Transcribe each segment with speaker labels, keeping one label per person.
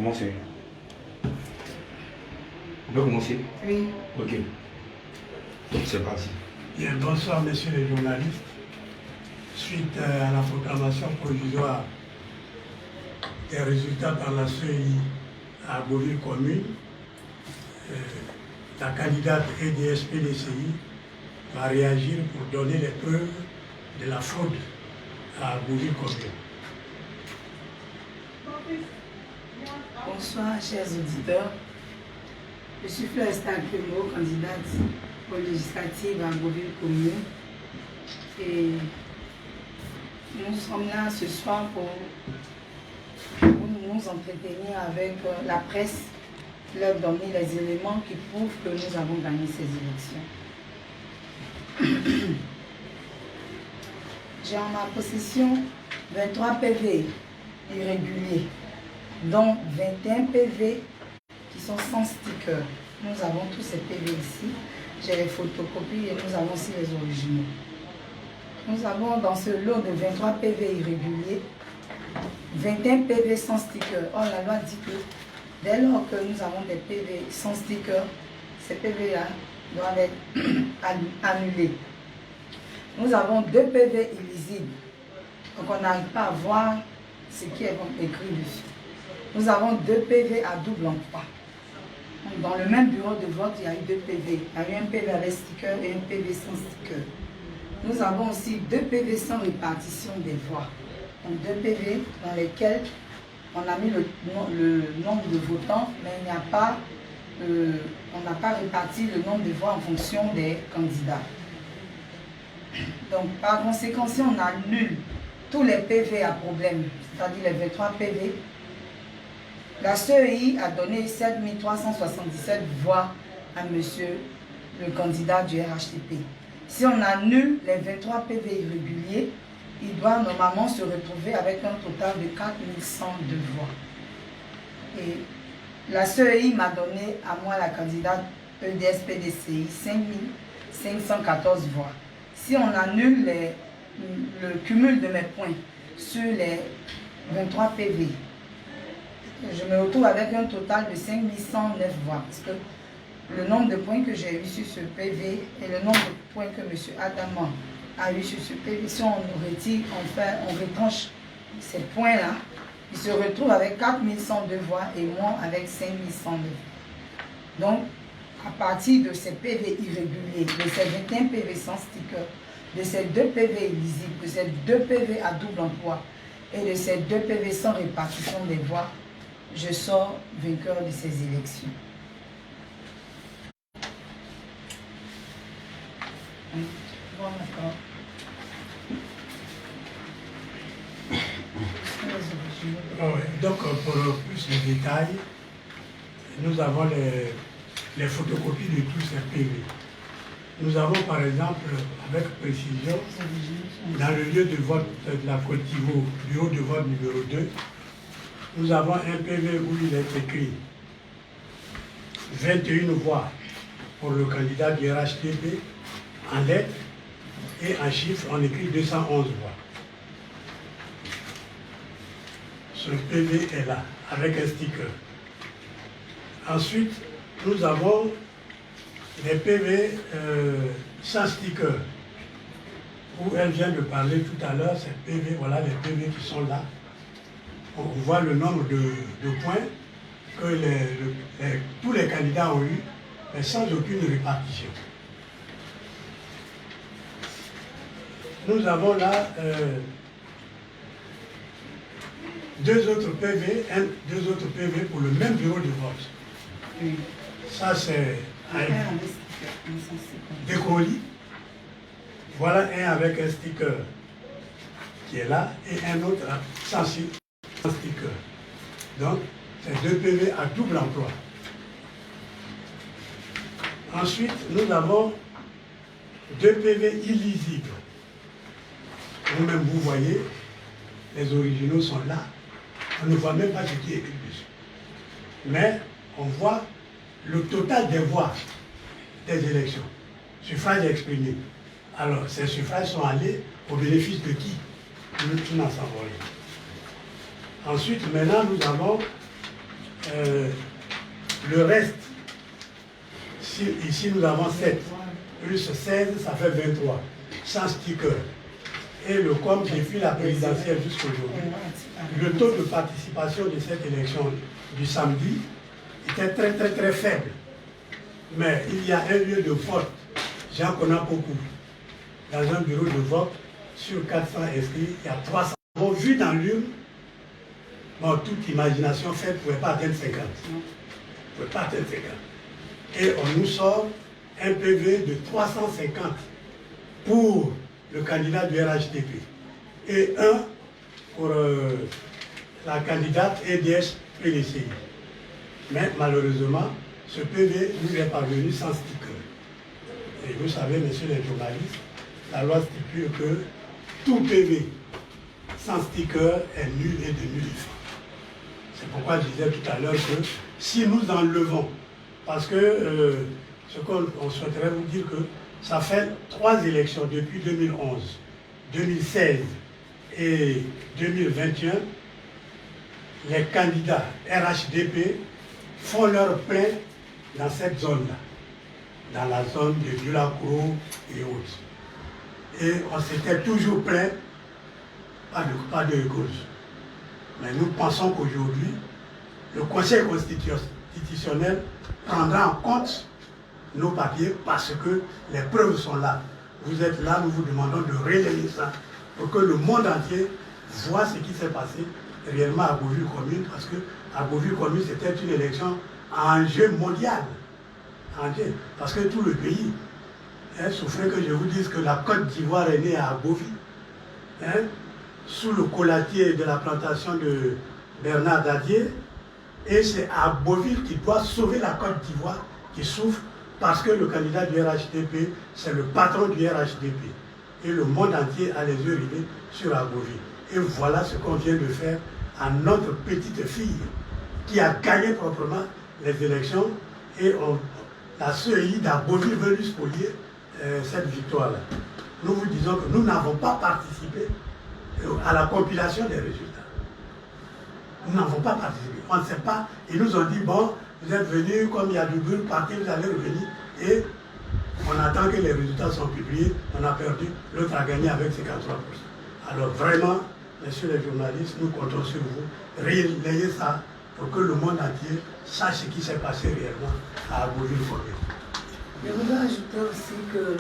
Speaker 1: commencer. On peut commencer?
Speaker 2: Oui.
Speaker 1: Ok. C'est parti.
Speaker 3: Bien, bonsoir messieurs les journalistes. Suite à la proclamation provisoire des résultats par la CEI à Beauville commune, la candidate EDSP-DCI va réagir pour donner les preuves de la fraude à Beauville commune.
Speaker 2: Bonsoir, chers auditeurs. Je suis Fleur Esther Clément, candidate aux législatives à Beauville commune. Et nous sommes là ce soir pour nous entretenir avec la presse, leur donner les éléments qui prouvent que nous avons gagné ces élections. J'ai en ma possession 23 PV irréguliers, dont 21 PV qui sont sans sticker. Nous avons tous ces PV ici. J'ai les photocopies et nous avons aussi les originaux. Nous avons dans ce lot de 23 PV irréguliers, 21 PV sans sticker. Or, la loi dit que dès lors que nous avons des PV sans sticker, ces PV-là doivent être annulés. Nous avons 2 PV illisibles. Donc, on n'arrive pas à voir ce qui est écrit dessus. Nous avons 2 PV à double emploi. Dans le même bureau de vote, il y a eu 2 PV. Il y a eu un PV avec sticker et un PV sans sticker. Nous avons aussi 2 PV sans répartition des voix. Donc 2 PV dans lesquels on a mis le nombre de votants, mais il n'y a pas, on n'a pas réparti le nombre de voix en fonction des candidats. Donc par conséquent, si on annule tous les PV à problème, c'est-à-dire les 23 PV, la CEI a donné 7377 voix à monsieur le candidat du RHTP. Si on annule les 23 PV irréguliers, il doit normalement se retrouver avec un total de 4102 voix. Et la CEI m'a donné à moi, la candidate EDSP-DCI, 5514 voix. Si on annule le cumul de mes points sur les 23 PV, je me retrouve avec un total de 5109 voix. Parce que le nombre de points que j'ai eu sur ce PV et le nombre de points que M. Adama a eu sur ce PV, si on retire, on retranche ces points-là, il se retrouve avec 4102 voix et moi avec 5109. Donc, à partir de ces PV irréguliers, de ces 21 PV sans sticker, de ces 2 PV illisibles, de ces 2 PV à double emploi et de ces 2 PV sans répartition des voix, je sors vainqueur de ces élections. Bon, d'accord.
Speaker 3: Donc, pour plus de détails, nous avons les photocopies de tous ces PV. Nous avons par exemple, avec précision, dans le lieu de vote de la Côte d'Ivoire, bureau de vote numéro 2, nous avons un PV où il est écrit 21 voix pour le candidat du RHTP en lettres et en chiffres, on écrit 211 voix. Ce PV est là, avec un sticker. Ensuite, nous avons les PV sans sticker, où elle vient de parler tout à l'heure, ces PV, voilà les PV qui sont là. On voit le nombre de points que tous les candidats ont eu, mais sans aucune répartition. Nous avons là 2 autres PV, 2 autres PV pour le même bureau de vote.
Speaker 2: Oui.
Speaker 3: Ça, c'est des colis. Voilà un avec un sticker qui est là et un autre sans sticker. Donc, c'est 2 PV à double emploi. Ensuite, nous avons 2 PV illisibles. Vous-même, vous voyez, les originaux sont là. On ne voit même pas ce qui est écrit dessus. Mais on voit le total des voix des élections. Suffrages exprimés. Alors, ces suffrages sont allés au bénéfice de qui? Nous n'en savons rien. Ensuite, maintenant, nous avons Le reste, ici nous avons 7, plus 16, ça fait 23, sans sticker. Et le COM, depuis la présidentielle jusqu'aujourd'hui, le taux de participation de cette élection du samedi était très faible. Mais il y a un lieu de vote, j'en connais beaucoup. Dans un bureau de vote, sur 400 inscrits, il y a 300. Bon, vu dans l'urne, bon, toute imagination faite ne pouvait pas atteindre 50. Ne pouvait pas atteindre 50. Et on nous sort un PV de 350 pour le candidat du RHDP et un pour la candidate EDS PDCI. Mais malheureusement, ce PV nous est parvenu sans sticker. Et vous savez, messieurs les journalistes, la loi stipule que tout PV sans sticker est nul et de nulle fin. C'est pourquoi je disais tout à l'heure que si nous enlevons, parce que ce qu'on souhaiterait vous dire que ça fait 3 élections depuis 2011, 2016 et 2021, les candidats RHDP font leur plein dans cette zone-là, dans la zone de Dulacro et autres. Et on s'était toujours plaint, pas de cause. Mais nous pensons qu'aujourd'hui, le Conseil constitutionnel prendra en compte nos papiers parce que les preuves sont là. Vous êtes là, nous vous demandons de relayer ça pour que le monde entier voit ce qui s'est passé réellement à Beauville commune, parce que à Beauville commune, c'était une élection à enjeu mondial. Parce que tout le pays souffrait que je vous dise que la Côte d'Ivoire est née à Beauville, sous le colatier de la plantation de Bernard Dadier, et c'est à Beauville qui doit sauver la Côte d'Ivoire qui souffre parce que le candidat du RHDP, c'est le patron du RHDP. Et le monde entier a les yeux rivés sur Agboville. Et voilà ce qu'on vient de faire à notre petite fille qui a gagné proprement les élections. Et la CEI d'Agboville veut lui spolier cette victoire-là. Nous vous disons que nous n'avons pas participé à la compilation des résultats. Nous n'avons pas participé. On ne sait pas. Ils nous ont dit, bon, vous êtes venus, comme il y a du bruit, partez, vous allez revenir. Et on attend que les résultats soient publiés. On a perdu. L'autre a gagné avec 53%. Alors vraiment, messieurs les journalistes, nous comptons sur vous. Relayez ça pour que le monde entier sache ce qui s'est passé réellement à Agboville-Commune.
Speaker 2: Je voudrais ajouter aussi que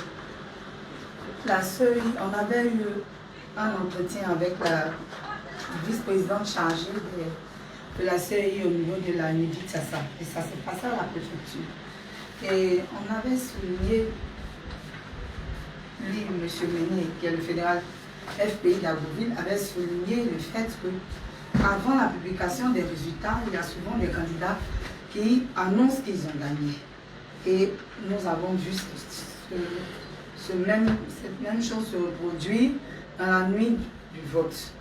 Speaker 2: la CEI, on avait eu un entretien avec la vice-présidente chargée de la CEI au niveau de la NUDIT Sassa. Et ça s'est passé à la préfecture. Et on avait souligné, lui, M. Méné, qui est le fédéral FPI d'Agboville, avait souligné le fait que avant la publication des résultats, il y a souvent des candidats qui annoncent qu'ils ont gagné. Et nous avons vu cette même chose se reproduire dans la nuit du vote.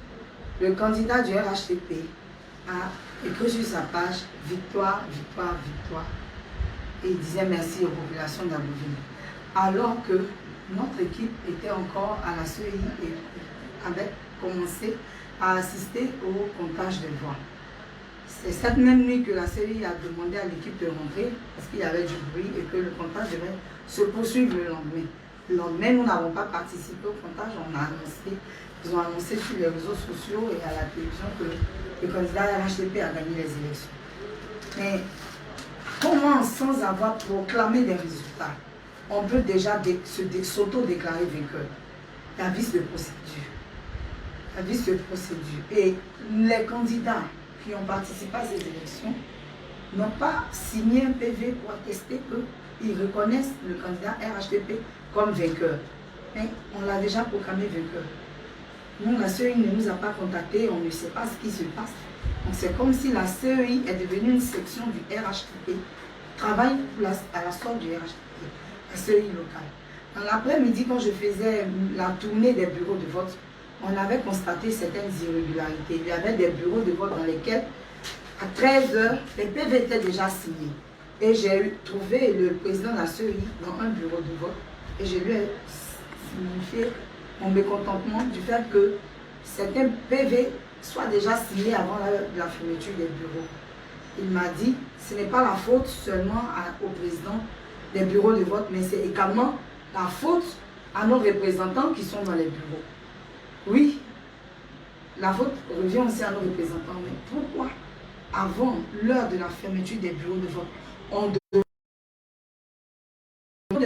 Speaker 2: Le candidat du RHDP a écrit sur sa page « Victoire, victoire, victoire ». Et il disait merci aux populations d'Agboville. Alors que notre équipe était encore à la CEI et avait commencé à assister au comptage des voix. C'est cette même nuit que la CEI a demandé à l'équipe de rentrer parce qu'il y avait du bruit et que le comptage devait se poursuivre le lendemain. Le lendemain, nous n'avons pas participé au comptage, ils ont annoncé sur les réseaux sociaux et à la télévision que le candidat RHDP a gagné les élections. Mais comment, sans avoir proclamé des résultats, on peut déjà s'auto-déclarer vainqueur? La vice de procédure. La vice de procédure. Et les candidats qui ont participé à ces élections n'ont pas signé un PV pour attester qu'ils reconnaissent le candidat RHDP comme vainqueur. Mais on l'a déjà proclamé vainqueur. Nous, la CEI ne nous a pas contactés, on ne sait pas ce qui se passe. Donc c'est comme si la CEI est devenue une section du RHDP, travaille à la sorte du RHDP, la CEI locale. Dans l'après-midi, quand je faisais la tournée des bureaux de vote, on avait constaté certaines irrégularités. Il y avait des bureaux de vote dans lesquels, à 13 h, les PV étaient déjà signés. Et j'ai trouvé le président de la CEI dans un bureau de vote et je lui ai signifié mon mécontentement du fait que certains PV soient déjà signés avant la fermeture des bureaux. il m'a dit, ce n'est pas la faute seulement au président des bureaux de vote, mais c'est également la faute à nos représentants qui sont dans les bureaux. Oui, la faute revient aussi à nos représentants, mais pourquoi, avant l'heure de la fermeture des bureaux de vote, on devait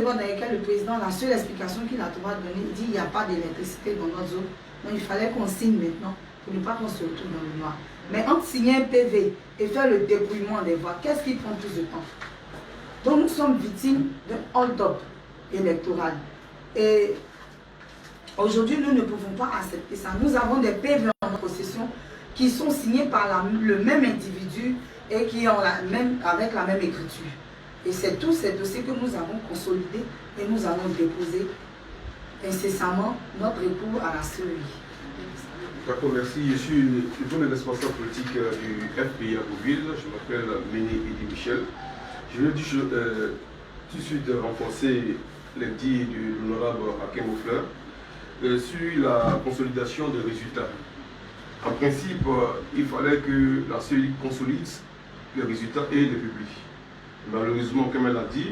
Speaker 2: dans lesquels le président, la seule explication qu'il a trouvé à donner, il dit qu'il n'y a pas d'électricité dans notre zone. Donc il fallait qu'on signe maintenant pour ne pas qu'on se retrouve dans le noir. Mais entre signer un PV et faire le dépouillement des voix, qu'est-ce qui prend plus de temps? Donc nous sommes victimes d'un hold-up électoral. Et aujourd'hui, nous ne pouvons pas accepter ça. Nous avons des PV en possession qui sont signés par le même individu et qui ont avec la même écriture. Et c'est tous ces dossiers que nous avons consolidés et nous allons déposer incessamment notre recours à la CEI.
Speaker 1: D'accord, merci. Je suis le responsable politique du FPI à Bouville. Je m'appelle Méné Edi Michel. Je veux tout de suite renforcer les dits de l'honorable Hakem Oufleur sur la consolidation des résultats. En principe, il fallait que la CEI consolide les résultats et les publie. Malheureusement, comme elle a dit,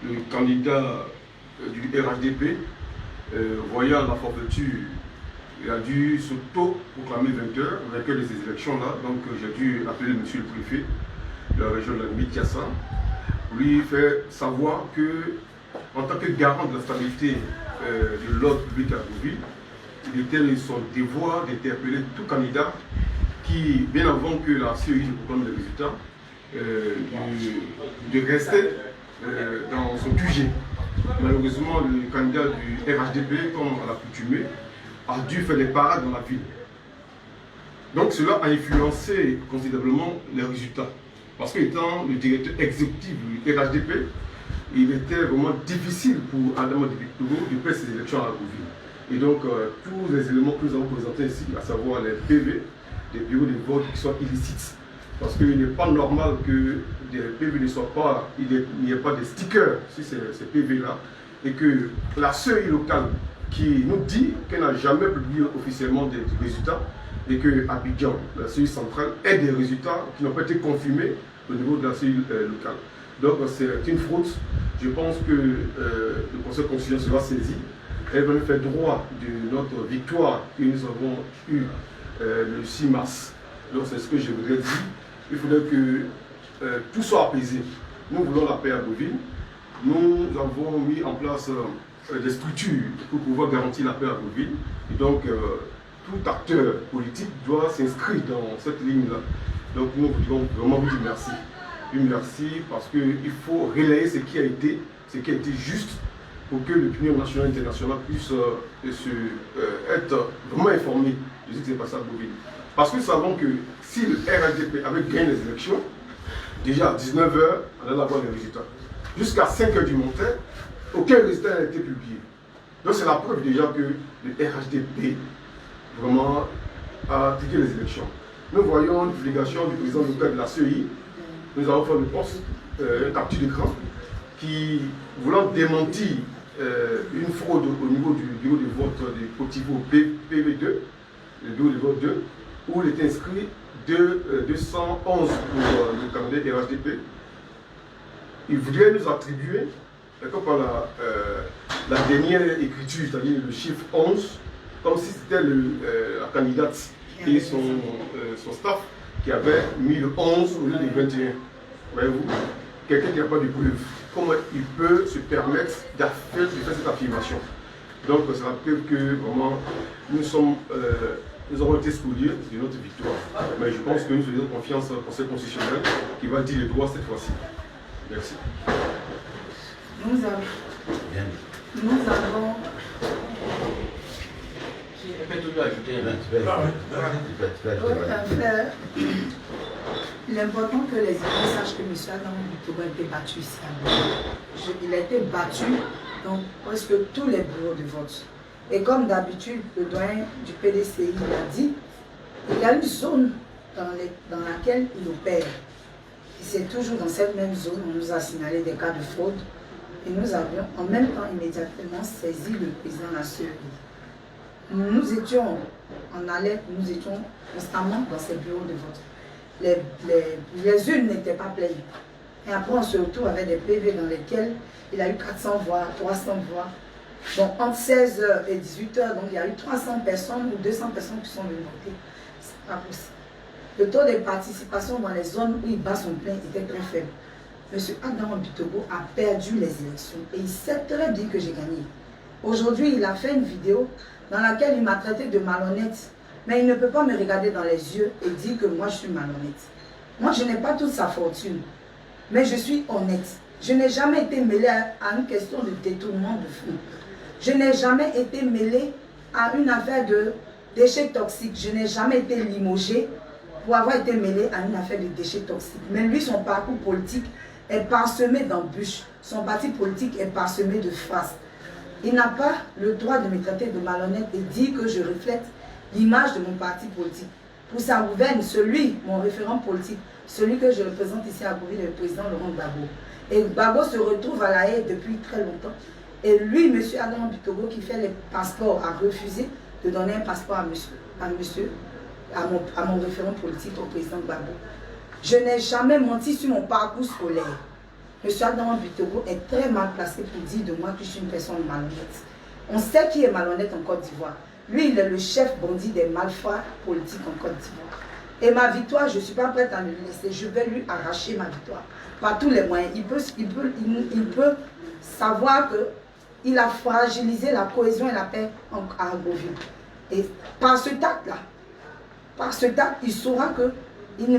Speaker 1: le candidat du RHDP, voyant la forfaiture, il a dû s'auto-proclamer vainqueur des élections-là. Donc j'ai dû appeler monsieur le préfet de la région de la Limite-Kiassa, lui faire savoir que, en tant que garant de la stabilité de l'ordre public à Bouville, il était son devoir d'interpeller tout candidat qui, bien avant que la CEI ne proclame les résultats, de rester dans son QG. Malheureusement, le candidat du RHDP, comme à l'accoutumée, a dû faire des parades dans la ville. Donc cela a influencé considérablement les résultats. Parce qu'étant le directeur exécutif du RHDP, il était vraiment difficile pour Adama Victoro de faire ses élections à la Bouville. Et donc tous les éléments que nous avons présentés ici, à savoir les PV, des bureaux de vote qui soient illicites, parce qu'il n'est pas normal que des PV ne soient pas, il n'y ait pas de stickers sur ces PV-là, et que la CEI locale qui nous dit qu'elle n'a jamais publié officiellement des résultats, et que Abidjan, la CEI centrale, ait des résultats qui n'ont pas été confirmés au niveau de la CEI locale. Donc c'est une fraude. Je pense que le Conseil constitutionnel sera saisi. Elle va nous faire droit de notre victoire que nous avons eue le 6 mars. Donc c'est ce que je voudrais dire. Il faudrait que tout soit apaisé. Nous voulons la paix à Bouville. Nous avons mis en place des structures pour pouvoir garantir la paix à Bouville. Et donc, tout acteur politique doit s'inscrire dans cette ligne-là. Donc, nous voulons vraiment vous dire merci. Oui, merci parce qu'il faut relayer ce qui a été juste pour que l'opinion nationale et internationale puisse être vraiment informée de ce qui s'est passé à Bouville. Parce que nous savons que si le RHDP avait gagné les élections, déjà à 19h, on allait avoir les résultats. Jusqu'à 5h du matin, aucun résultat n'a été publié. Donc c'est la preuve déjà que le RHDP vraiment a piqué les élections. Nous voyons une publication du président local de la CEI. Nous avons fait le poste, un capture d'écran, qui voulant démentir une fraude au niveau du bureau de vote du Potivo PV2, le bureau de vote 2, où il est inscrit 211 pour le candidat RHDP. Il voudrait nous attribuer, comme par la dernière écriture, c'est-à-dire le chiffre 11, comme si c'était la candidate et son staff qui avait mis le 11 au lieu du 21. Voyez-vous, quelqu'un qui n'a pas de preuve, comment il peut se permettre de faire cette affirmation? Donc, ça rappelle que vraiment, nous avons été spoliés de notre victoire. Mais je pense que nous faisons confiance au Conseil constitutionnel qui va dire le droit cette fois-ci. Merci.
Speaker 2: Nous avons l'important que les élèves sachent que M. Adam Victoro a été battu ici à Bouville. Il a été battu dans presque tous les bureaux de vote. Et comme d'habitude, le doyen du PDCI l'a dit, il y a une zone dans laquelle il opère. Et c'est toujours dans cette même zone où on nous a signalé des cas de fraude. Et nous avions en même temps immédiatement saisi le président de la CEI. Nous étions en alerte, nous étions constamment dans ces bureaux de vote. les urnes n'étaient pas pleines. Et après, on se retrouve avec des PV dans lesquels il a eu 400 voix, 300 voix. Donc, entre 16h et 18h, donc il y a eu 300 personnes ou 200 personnes qui sont venues voter. C'est pas possible. Le taux de participation dans les zones où il bat son plein était très faible. M. Adam Bitogo a perdu les élections et il sait très bien que j'ai gagné. Aujourd'hui, il a fait une vidéo dans laquelle il m'a traité de malhonnête. Mais il ne peut pas me regarder dans les yeux et dire que moi je suis malhonnête. Moi, je n'ai pas toute sa fortune, mais je suis honnête. Je n'ai jamais été mêlé à une question de détournement de fonds. Je n'ai jamais été mêlé à une affaire de déchets toxiques. Je n'ai jamais été limogé pour avoir été mêlé à une affaire de déchets toxiques. Mais lui, son parcours politique est parsemé d'embûches. Son parti politique est parsemé de farces. Il n'a pas le droit de me traiter de malhonnête et dire que je reflète l'image de mon parti politique. Pour sa gouverne, mon référent politique, celui que je représente ici à Agouville, le président Laurent Gbagbo. Et Gbagbo se retrouve à La Haye depuis très longtemps. Et lui, M. Adam Bitogo, qui fait les passeports, a refusé de donner un passeport à mon référent politique, au président Gbagbo. Je n'ai jamais menti sur mon parcours scolaire. M. Adam Bitogo est très mal placé pour dire de moi que je suis une personne malhonnête. On sait qui est malhonnête en Côte d'Ivoire. Lui, il est le chef bandit des malfrats politiques en Côte d'Ivoire. Et ma victoire, je ne suis pas prête à le laisser. Je vais lui arracher ma victoire par tous les moyens. Il peut savoir qu'il a fragilisé la cohésion et la paix à Agouville. Et par ce tact-là, il saura qu'il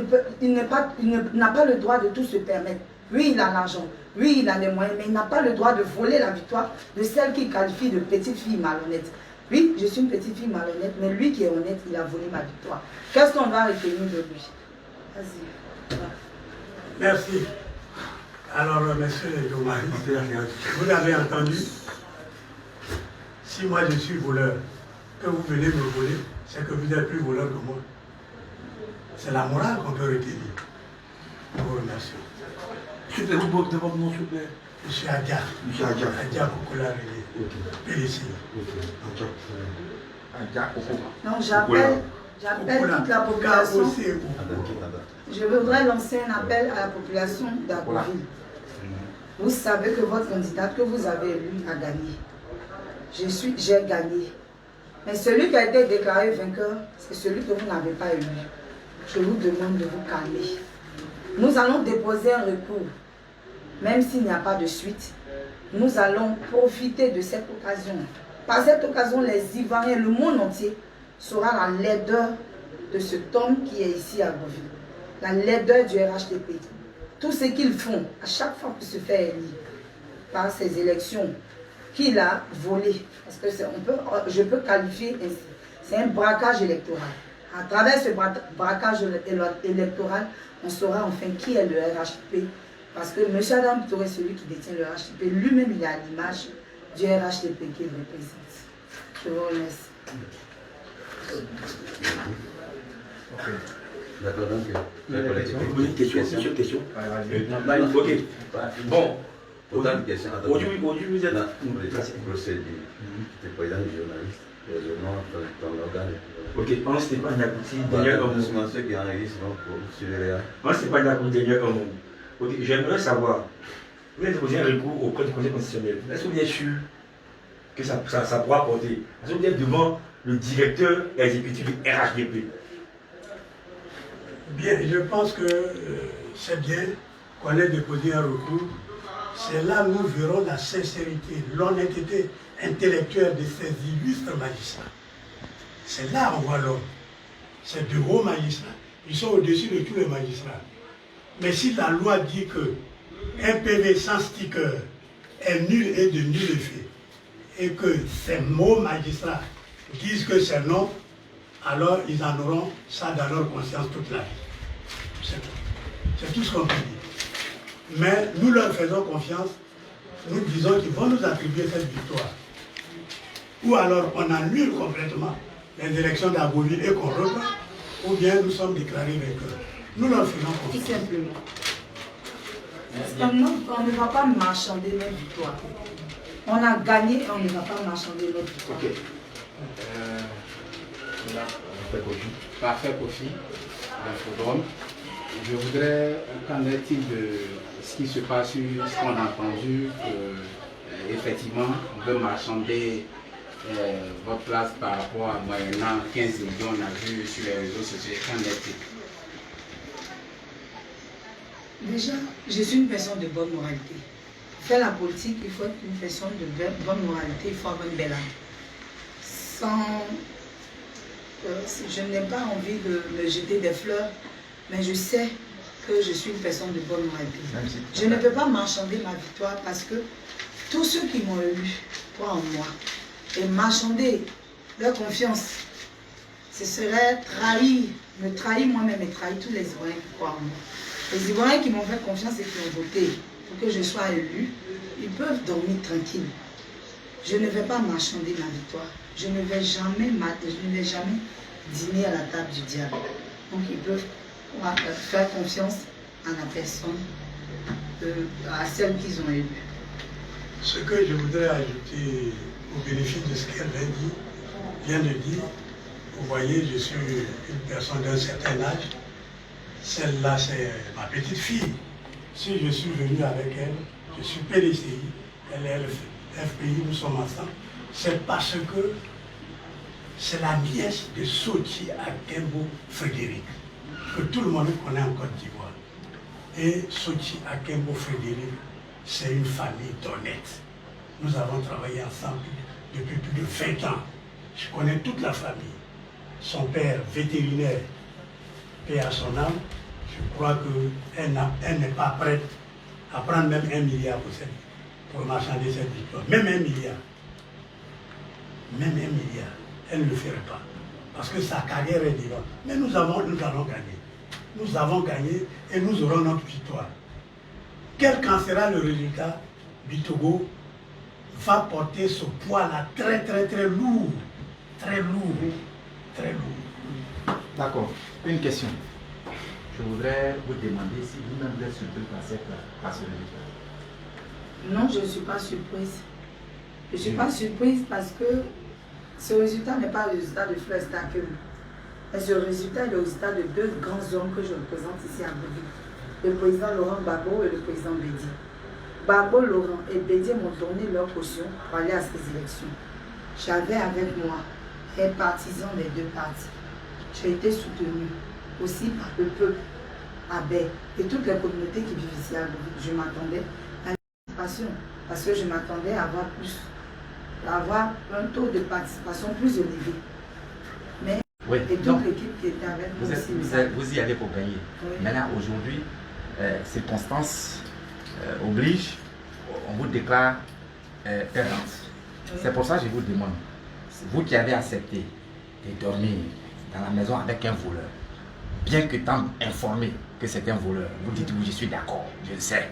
Speaker 2: n'a pas le droit de tout se permettre. Lui, il a l'argent, lui, il a les moyens, mais il n'a pas le droit de voler la victoire de celle qu'il qualifie de petite fille malhonnête. Oui, je suis une petite fille malhonnête, mais lui qui est honnête, il a volé ma victoire. Qu'est-ce qu'on va retenir de lui? Vas-y.
Speaker 3: Merci. Alors, monsieur Domari, vous l'avez entendu. Si moi je suis voleur, que vous venez me voler, c'est que vous êtes plus voleur que moi. C'est la morale qu'on peut retenir. Je vous remercie.
Speaker 4: S'il vous plaît, vous portez votre nom, s'il vous plaît.
Speaker 3: Monsieur Adja.
Speaker 4: Monsieur Adja.
Speaker 3: Adja Kokola Relé. PDC.
Speaker 4: Adja Kokola.
Speaker 2: Donc j'appelle toute la population. Je voudrais lancer un appel à la population d'Agouville. Vous savez que votre candidate que vous avez élue a gagné. J'ai gagné. Mais celui qui a été déclaré vainqueur, c'est celui que vous n'avez pas élu. Je vous demande de vous calmer. Nous allons déposer un recours. Même s'il n'y a pas de suite, nous allons profiter de cette occasion. Par cette occasion, les Ivoiriens, le monde entier, saura la laideur de cet homme qui est ici à Agouville. La laideur du RHDP. Tout ce qu'ils font, à chaque fois qu'il se fait élire par ces élections, qu'il a volé. Parce que je peux qualifier ainsi. C'est un braquage électoral. À travers ce braquage électoral, on saura enfin qui est le RHDP. Parce que M. Adam Bitogo est celui qui détient le RHDP. Lui-même, il est à l'image du RHDP qu'il représente. Je vous remercie.
Speaker 5: Okay. D'accord, donc.
Speaker 4: Une question.
Speaker 5: Ok. Bon. Autant de questions.
Speaker 4: Aujourd'hui, vous êtes.
Speaker 5: Procédure. Le président du journaliste. Le nom dans l'organe.
Speaker 4: Ok, on ne s'est pas d'accord. Dernier homme.
Speaker 5: Ceux qui enregistrent sur les réels.
Speaker 4: On ne s'est pas d'accord. Dernier homme. Ok, j'aimerais savoir. Vous avez déposé un recours auprès du Conseil constitutionnel. Est-ce que vous êtes sûr que ça pourra porter? Est-ce que vous êtes devant le directeur exécutif du RHDP?
Speaker 3: Bien, je pense que c'est bien qu'on ait déposé un recours. C'est là où nous verrons la sincérité, l'honnêteté intellectuelle de ces illustres magistrats. C'est là qu'on voit l'homme. C'est de hauts magistrats. Ils sont au-dessus de tous les magistrats. Mais si la loi dit que un PV sans sticker est nul et de nul effet, et que ces mots magistrats disent que c'est non, alors ils en auront ça dans leur conscience toute la vie. C'est tout ce qu'on peut dire. Mais nous leur faisons confiance, nous disons qu'ils vont nous attribuer cette victoire. Ou alors on annule complètement les élections d'Agouville et qu'on reprend, ou bien nous sommes déclarés vainqueurs. Nous leur faisons confiance.
Speaker 2: Tout simplement. Parce qu'on ne va pas marchander notre victoire. On a gagné et on ne va pas marchander notre victoire.
Speaker 6: Ok. Parfait, Kofi. L'infodrome. Je voudrais, qu'en est-il de ce qui se passe, ce qu'on a entendu, que effectivement on veut marchander votre place par rapport à moyennant 15 millions, on a vu sur les réseaux sociaux, qu'en est-il?
Speaker 2: Déjà, je suis une personne de bonne moralité. Pour faire la politique, il faut être une personne de bonne moralité, il faut avoir une belle âme. Je n'ai pas envie de me jeter des fleurs, mais je sais que je suis une personne de bonne moralité. Je ne peux pas marchander ma victoire parce que tous ceux qui m'ont élu croient en moi. Et marchander leur confiance, ce serait me trahir moi-même et trahir tous les Ivoiriens qui croient en moi. Les Ivoiriens qui m'ont fait confiance et qui ont voté pour que je sois élu, ils peuvent dormir tranquilles. Je ne vais pas marchander ma victoire. Je ne vais jamais dîner à la table du diable. Donc ils peuvent faire confiance à la personne, à celle qu'ils ont élue.
Speaker 3: Ce que je voudrais ajouter au bénéfice de ce qu'elle vient de dire, vous voyez, je suis une personne d'un certain âge. Celle-là, c'est ma petite fille. Si je suis venu avec elle, je suis PDCI, elle est FPI, nous sommes ensemble. C'est parce que c'est la nièce de Sochi Akembo Frédéric, que tout le monde connaît en Côte d'Ivoire. Et Sochi Akembo Frédéric, c'est une famille d'honnêtes. Nous avons travaillé ensemble depuis plus de 20 ans. Je connais toute la famille. Son père, vétérinaire, paix à son âme, je crois qu'elle n'est pas prête à prendre même 1 milliard pour marchander cette victoire. Même 1 milliard. Même 1 milliard. Elle ne le ferait pas. Parce que sa carrière est vivante. Mais nous allons gagner. Nous avons gagné et nous aurons notre victoire. Quel qu'en sera le résultat, Bitogo va porter ce poids-là très lourd. Très lourd. Très lourd.
Speaker 6: D'accord. Une question. Je voudrais vous demander si vous-même vous êtes surpris par ce résultat.
Speaker 2: Non, je ne suis pas surprise. Je ne suis pas surprise parce que ce résultat n'est pas le résultat de Fleur Stakem. Mais ce résultat est le résultat de deux grands hommes que je représente ici à Bobby. Le président Laurent Gbagbo et le président Bédi. Gbagbo, Laurent et Bédi m'ont donné leur caution pour aller à ces élections. J'avais avec moi les partisans des deux partis. J'ai été soutenue aussi par le peuple, Abel et toutes les communautés qui vivent ici à Bobby. Je m'attendais à une participation parce que je m'attendais à avoir un taux de participation plus élevé. Mais
Speaker 6: oui,
Speaker 2: et toute l'équipe qui était avec nous aussi.
Speaker 6: Vous y allez pour gagner. Oui. Maintenant, aujourd'hui, circonstances obligent, on vous déclare perdante. Oui. C'est pour ça que je vous demande, vous qui avez accepté de dormir dans la maison avec un voleur, bien que tant informé que c'est un voleur, vous dites oui, je suis d'accord, je le sais.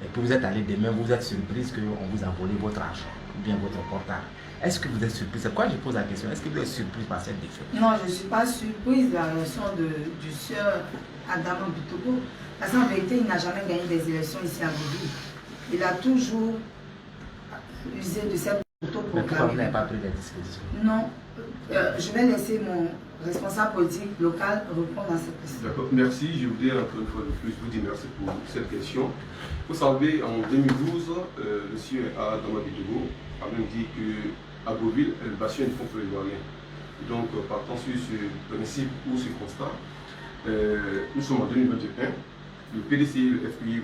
Speaker 6: Et puis vous êtes allé demain, vous êtes surprise qu'on vous a volé votre argent ou bien votre portable. Est-ce que vous êtes surprise? C'est pourquoi je pose la question. Est-ce que vous êtes surprise par cette défaite?
Speaker 2: Non, je ne suis pas surprise de la réaction du sieur Adama Bitogo. Parce qu'en vérité, il n'a jamais gagné des élections ici à Bobby. Il a toujours usé de cette autoproclamée.
Speaker 6: Mais pourquoi vous n'avez pas pris des dispositions?
Speaker 2: Non, je vais laisser mon responsable politique local répondre à cette question.
Speaker 1: D'accord, merci. Je voudrais encore une fois de plus vous dire merci pour cette question. Vous savez, en 2012, le sieur Adama Bitogo a même dit qu'à Beauville, elle battait une fonds ivoirien. Donc, partant sur ce principe ou ce constat, nous sommes en 2021. Le PDC et le FPI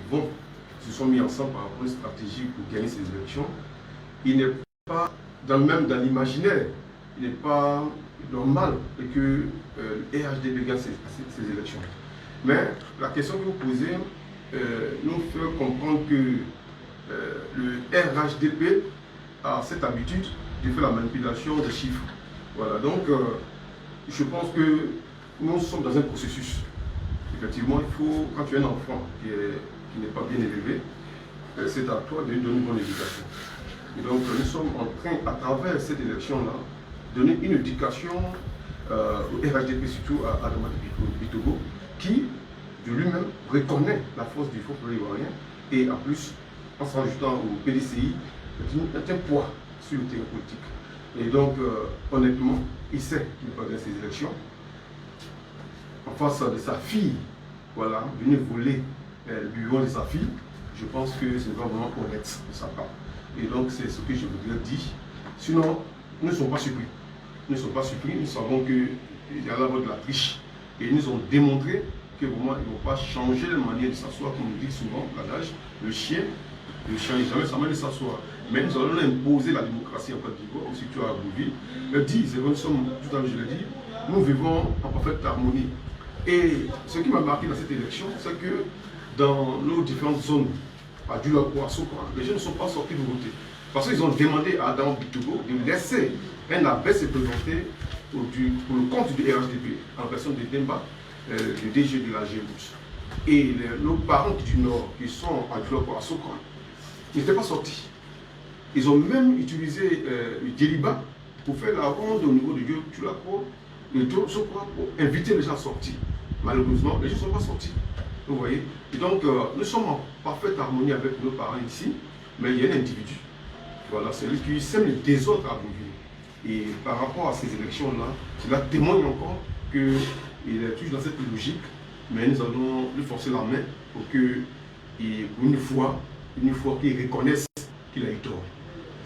Speaker 1: se sont mis ensemble par rapport à une stratégie pour gagner ces élections. Il n'est pas dans l'imaginaire, il n'est pas normal que le RHDP gagne ces élections. Mais la question que vous posez nous fait comprendre que le RHDP a cette habitude de faire la manipulation des chiffres. Voilà, donc je pense que nous sommes dans un processus. Effectivement, il faut, quand tu es un enfant qui n'est pas bien élevé, c'est à toi de lui donner une bonne éducation. Et donc, nous sommes en train, à travers cette élection-là, de donner une éducation au RHDP, surtout à Adama Bitogo, qui, de lui-même, reconnaît la force du Fonds ivoirien et, en plus, en s'en rajoutant au PDCI, est un poids sur le terrain politique. Et donc, honnêtement, il sait qu'il va gagner ces élections. En face de sa fille, voilà, venir voler le bureau de sa fille, je pense que c'est vraiment honnête de sa part. Et donc c'est ce que je voudrais dire. Sinon, nous ne sommes pas surpris. Nous ne sommes pas surpris, nous savons qu'il y a là de la triche. Et ils nous ont démontré que vraiment ils ne vont pas changer la manière de s'asseoir, comme on dit souvent, l'adage, le chien n'est jamais sa manière de s'asseoir. Mais nous allons imposer la démocratie en Côte d'Ivoire, surtout à Bouville. Le dit, c'est vrai, nous sommes, tout à l'heure je l'ai dit, nous vivons en parfaite harmonie. Et ce qui m'a marqué dans cette élection, c'est que dans nos différentes zones, à Dulapo, les gens ne sont pas sortis de voter. Parce qu'ils ont demandé à Adam Bitogo de laisser un abbé se présenter pour le compte du RHDP, en personne de Demba, le DG de la GMUS. Et nos parents du Nord, qui sont à Dulapo, à Sokra, n'étaient pas sortis. Ils ont même utilisé le Djeliba pour faire la ronde au niveau de Dulapo, et Sokra, pour inviter les gens à sortir. Malheureusement, les gens ne sont pas sortis. Vous voyez? Et donc, nous sommes en parfaite harmonie avec nos parents ici, mais il y a un individu. Voilà, c'est lui qui sème le désordre à Bouville. Et par rapport à ces élections-là, cela témoigne encore qu'il est toujours dans cette logique, mais nous allons lui forcer la main pour que, une fois qu'il reconnaisse qu'il a eu tort.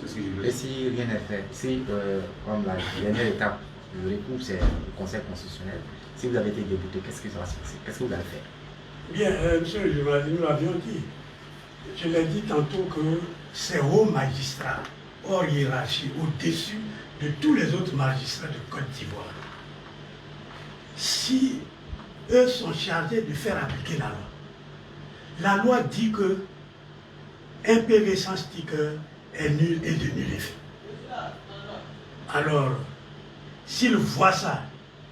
Speaker 1: C'est ce que je veux dire.
Speaker 6: Et si rien n'est fait, si, comme la dernière étape, le recours, c'est le Conseil constitutionnel, si vous avez été débouté, qu'est-ce que ça va se passer? Qu'est-ce que vous allez faire?
Speaker 3: Bien, monsieur le journaliste, nous l'avions dit. Je l'ai dit tantôt que c'est aux magistrats, hors hiérarchie, au-dessus de tous les autres magistrats de Côte d'Ivoire. Si eux sont chargés de faire appliquer la loi dit que un PV sans sticker est nul et de nul effet. Alors, s'ils voient ça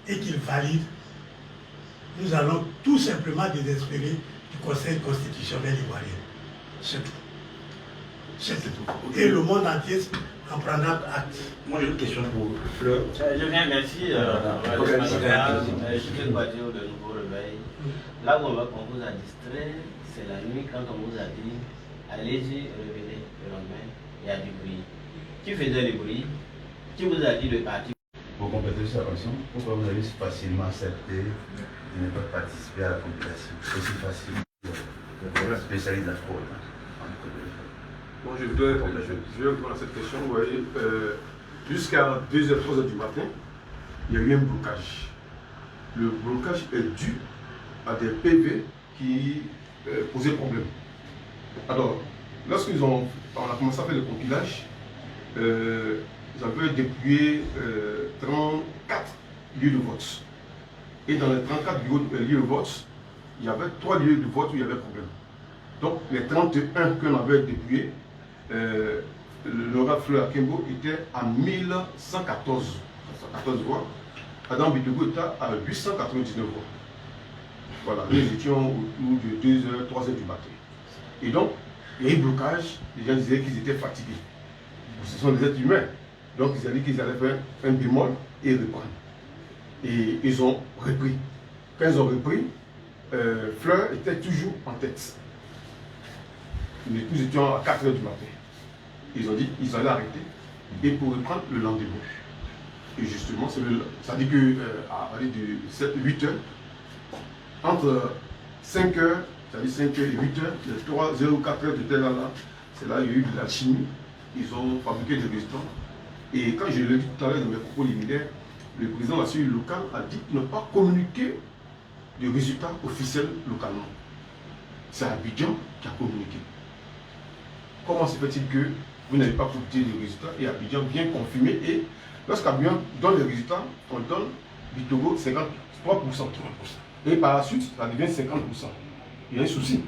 Speaker 3: et qu'ils valident, nous allons tout simplement désespérer du Conseil constitutionnel ivoirien. C'est tout. C'est tout. Et le monde entier en prendra acte.
Speaker 4: Moi j'ai une question pour Fleur.
Speaker 7: Je viens, merci. Je peux pas dire de nouveau réveil. Là où on vous a distrait, c'est la nuit quand on vous a dit allez-y, revenez le lendemain, il y a du bruit. Qui faisait le bruit? Qui vous a dit de partir?
Speaker 5: Pour compléter cette question, pourquoi vous avez facilement accepté de ne pas participer à la compilation? C'est aussi facile pour la spécialiste de la fraude.
Speaker 1: Bon, je vais répondre à cette question. Vous voyez, jusqu'à 2h, 3h du matin, il y a eu un blocage. Le blocage est dû à des PV qui posaient problème. Alors, lorsqu'on a commencé à faire le compilage, ils avaient déployé 34 lieux de vote. Et dans les 34 lieux de vote, il y avait 3 lieux de vote où il y avait problème. Donc, les 31 qu'on avait déployés, Laura Fleur Akembo était à 1114 voix. Adam Bitogo était à 899 voix. Voilà, nous étions autour de 2h, 3h du matin. Et donc, il y a eu blocage, les gens disaient qu'ils étaient fatigués. Ce sont des êtres humains. Donc, ils ont dit qu'ils allaient faire un bémol et reprendre. Et ils ont repris. Quand ils ont repris, Fleur était toujours en tête. Nous étions à 4h du matin. Ils ont dit qu'ils allaient arrêter et pour reprendre le lendemain. Et justement, ça dit que à 8h, entre 5h, c'est-à-dire 5h et 8h, les 3h04 de tel là, c'est là qu'il y a eu de la chimie. Ils ont fabriqué des résultats. Et quand je l'ai dit tout à l'heure dans mes propos liminaires, le président de la cellule locale a dit qu'ils n'ont pas communiqué de résultats officiels localement. C'est Abidjan qui a communiqué. Comment se fait-il que vous n'avez pas communiqué les résultats et Abidjan vient confirmer et lorsqu'Abidjan donne les résultats, on donne Bitogo 53%. Et par la suite, ça devient 50%. Il y a un souci.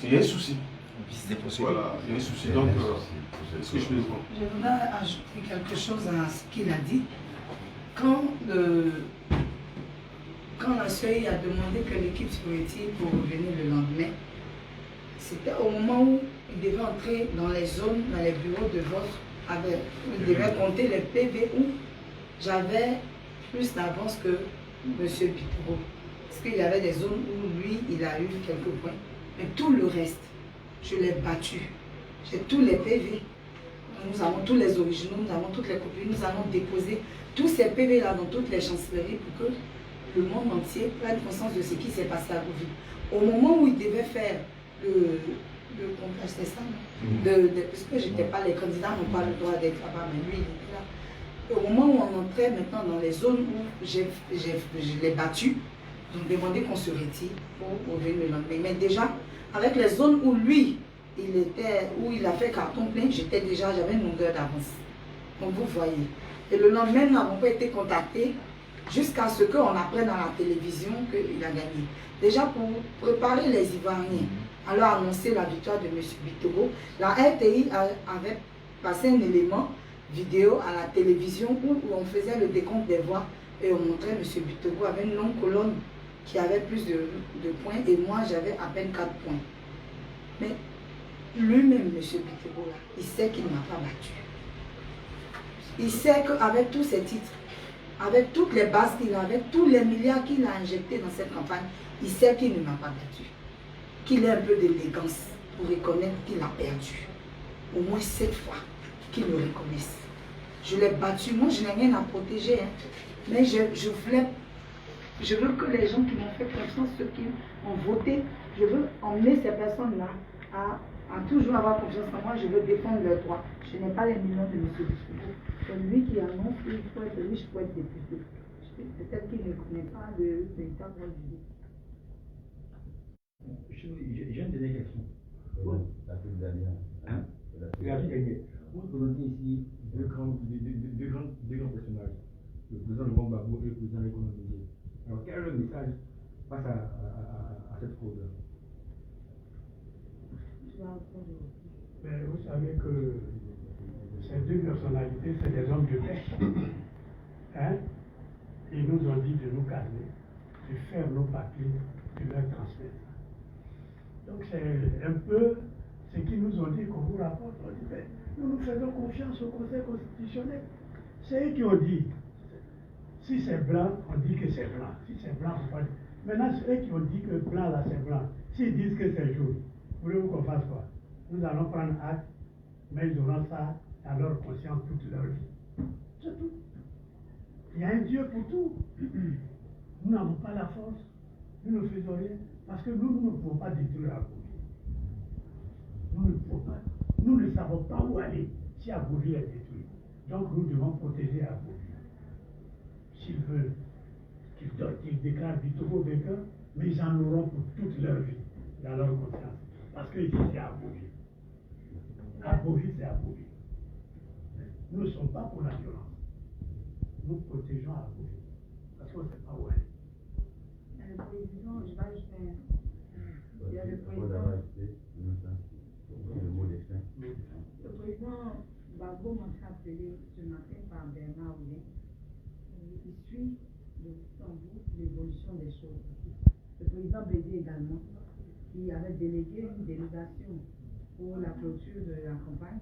Speaker 1: Il y a un souci. Voilà, il y a un souci. Donc, est-ce que je peux répondre?
Speaker 2: Je voudrais ajouter quelque chose à ce qu'il a dit. Quand la CEI a demandé que l'équipe se retire pour revenir le lendemain, c'était au moment où il devait entrer dans les zones, dans les bureaux de vote. Il devait compter les PV où j'avais plus d'avance que M. Pitero. Parce qu'il y avait des zones où lui, il a eu quelques points. Mais tout le reste, je l'ai battu. J'ai tous les PV. Nous avons tous les originaux, nous avons toutes les copies. Nous allons déposer tous ces PV-là dans toutes les chancelleries pour que le monde entier prenne conscience de ce qui s'est passé à Beauville. Au moment où il devait faire le comptage, c'est ça, non? Parce que j'étais pas, les candidats n'ont pas le droit d'être là-bas, mais lui, il était là. Et au moment où on entrait maintenant dans les zones où je l'ai battu, ils ont demandé qu'on se retire pour revenir le lendemain. Mais déjà, avec les zones où lui, où il a fait carton plein, j'avais une longueur d'avance. Donc vous voyez. Et le lendemain, nous n'avons pas été contactés jusqu'à ce qu'on apprenne à la télévision qu'il a gagné. Déjà pour préparer les Ivoiriens, alors annoncer la victoire de M. Bitogo, la RTI avait passé un élément vidéo à la télévision où on faisait le décompte des voix et on montrait M. Bitogo avec une longue colonne qui avait plus de points et moi j'avais à peine 4 points. Mais lui-même, M. Bitogo, là, il sait qu'il ne m'a pas battu. Il sait qu'avec tous ces titres, avec toutes les bases qu'il a, avec tous les milliards qu'il a injectés dans cette campagne, il sait qu'il ne m'a pas battu. Qu'il ait un peu d'élégance pour reconnaître qu'il a perdu. Au moins 7 fois qu'il le reconnaisse. Je l'ai battu, moi je n'ai rien à protéger, hein. Mais je veux que les gens qui m'ont fait confiance, ceux qui ont voté, je veux emmener ces personnes-là à toujours avoir confiance en moi, je veux défendre leurs droits. Je n'ai pas les millions de M. Bitogo. C'est lui qui annonce qu'il faut être riche pour être député. Peut-être qu'il ne connaît pas le véritable rôle du député.
Speaker 8: J'ai une dernière question.
Speaker 5: La plus dernière.
Speaker 8: Hein? Regardez, vous présentez ici deux grands personnages, le président de Gbagbo et le président de l'économie. Alors, quel est le message face à cette cause-là?
Speaker 3: Mais vous savez que ces deux personnalités, c'est des hommes de paix. Hein? Ils nous ont dit de nous calmer, de faire nos papiers, de leur transmettre. Donc c'est un peu ce qu'ils nous ont dit qu'on vous rapporte. On dit, mais nous faisons confiance au Conseil constitutionnel. C'est eux qui ont dit. Si c'est blanc, on dit que c'est blanc. Si c'est blanc, on va dire. Maintenant, c'est eux qui ont dit que blanc, là, c'est blanc. S'ils disent que c'est jaune, voulez-vous qu'on fasse quoi? Nous allons prendre acte, mais ils auront ça dans leur conscience toute leur vie. C'est tout. Il y a un Dieu pour tout. Nous n'avons pas la force. Nous ne faisons rien. Parce que nous ne pouvons pas détruire Agovi. Nous ne pouvons pas. Nous ne savons pas où aller si Agovi est détruit. Donc nous devons protéger Agovi. S'ils veulent qu'ils déclarent Bitogo vainqueur, mais ils en auront pour toute leur vie, dans leur conscience. Parce que ici c'est Agovi. Agovi, c'est Agovi. Nous ne sommes pas pour la violence. Nous protégeons Agovi. Parce qu'on ne sait pas où aller.
Speaker 2: Le président, je vais ajouter. Il y a le président. Le président Gbagbo m'a fait appeler ce matin par Bernard Oulé. Il suit de bout en bout l'évolution des choses. Le président Bédié également, qui avait délégué une délégation pour la clôture de la campagne,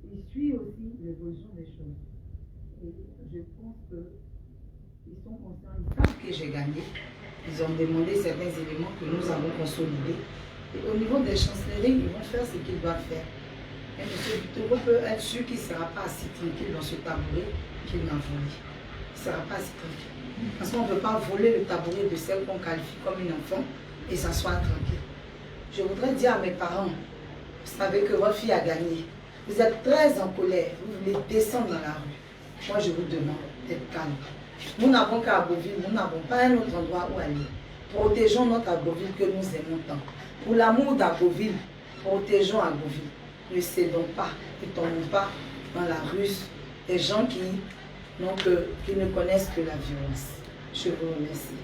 Speaker 2: il suit aussi l'évolution des choses. Et je pense qu'ils sont conscients, ils savent que j'ai gagné. Ils ont demandé certains éléments que nous avons consolidés. Et au niveau des chancelleries, ils vont faire ce qu'ils doivent faire. Et M. Bitogo peut être sûr qu'il ne sera pas assis tranquille dans ce tabouret qu'il n'a volé. Il ne sera pas assis tranquille. Parce qu'on ne veut pas voler le tabouret de celle qu'on qualifie comme une enfant et s'asseoir tranquille. Je voudrais dire à mes parents, vous savez que votre fille a gagné. Vous êtes très en colère, vous voulez descendre dans la rue. Moi, je vous demande d'être calme. Nous n'avons qu'à Agboville, nous n'avons pas un autre endroit où aller. Protégeons notre Agboville que nous aimons tant. Pour l'amour d'Agboville, protégeons Agboville. Ne cédons pas, ne tombons pas dans la ruse des gens qui ne connaissent que la violence. Je vous remercie.